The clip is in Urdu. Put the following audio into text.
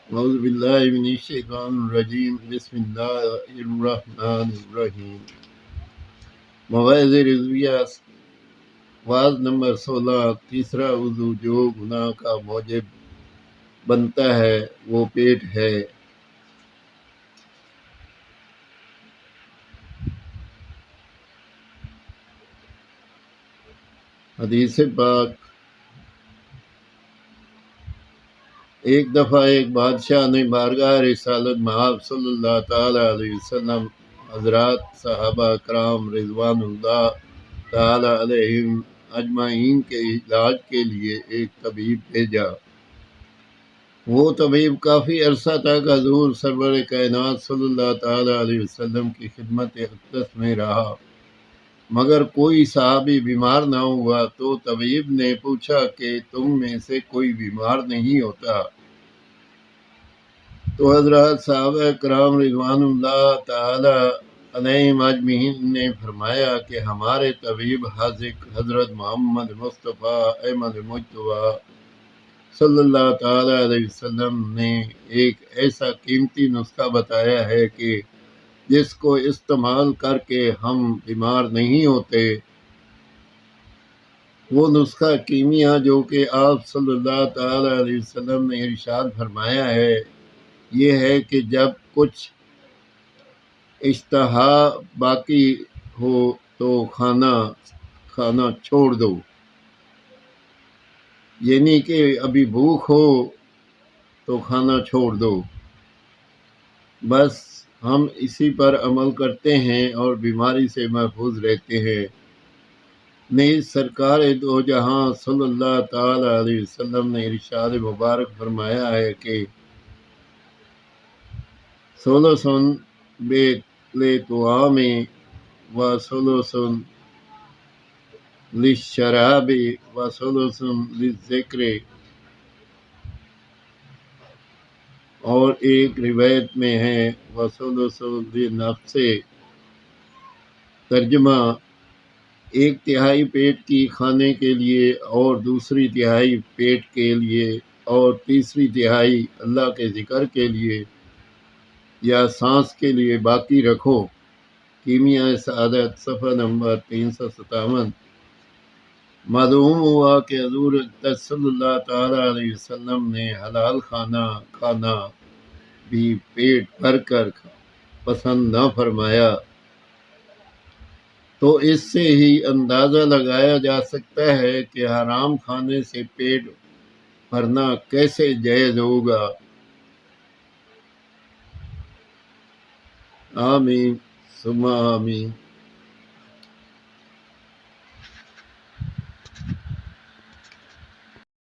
اعوذ باللہ من الشیطان الرجیم بسم اللہ الرحمن الرحیم۔ مواعظ رضویہ واعظ نمبر 16۔ تیسرا وضو جو گناہ کا موجب بنتا ہے وہ پیٹ ہے۔ حدیث پاک، ایک دفعہ ایک بادشاہ نے بارگاہ رسالت مآب صلی اللہ تعالی علیہ وسلم حضرات صحابہ کرام رضوان اللہ تعالی علیہم اجمعین کے علاج کے لیے ایک طبیب بھیجا۔ وہ طبیب کافی عرصہ تک حضور سرور کائنات صلی اللہ تعالی علیہ وسلم کی خدمت اقدس میں رہا، مگر کوئی صحابی بیمار نہ ہوا۔ تو طبیب نے پوچھا کہ تم میں سے کوئی بیمار نہیں ہوتا؟ تو حضرات صحابہ کرام رضوان اللہ تعالی علیہم اجمعین نے فرمایا کہ ہمارے طبیب حاذق حضرت محمد مصطفیٰ احمد مجتبیٰ صلی اللہ تعالی علیہ وسلم نے ایک ایسا قیمتی نسخہ بتایا ہے کہ جس کو استعمال کر کے ہم بیمار نہیں ہوتے۔ وہ نسخہ کیمیا جو کہ آپ صلی اللہ تعالی علیہ وسلم نے ارشاد فرمایا ہے یہ ہے کہ جب کچھ اشتہا باقی ہو تو کھانا چھوڑ دو، یعنی کہ ابھی بھوک ہو تو کھانا چھوڑ دو۔ بس ہم اسی پر عمل کرتے ہیں اور بیماری سے محفوظ رہتے ہیں۔ نیز سرکار دو جہاں صلی اللہ تعالی علیہ وسلم نے ارشاد مبارک فرمایا ہے کہ ثلثٌ للطعام وثلث للشراب وثلث للذکر، اور ایک روایت میں ہے وثلث للنفس۔ ترجمہ: ایک تہائی پیٹ کی کھانے کے لیے اور دوسری تہائی پیٹ کے لیے اور تیسری تہائی اللہ کے ذکر کے لیے یا سانس کے لیے باقی رکھو۔ کیمیا سعادت صفحہ نمبر 357۔ معلوم ہوا کہ حضور صلی اللہ تعالی علیہ وسلم نے حلال کھانا بھی پیٹ بھر کر پسند نہ فرمایا، تو اس سے ہی اندازہ لگایا جا سکتا ہے کہ حرام کھانے سے پیٹ بھرنا کیسے جائز ہوگا۔ آمین ثم آمین۔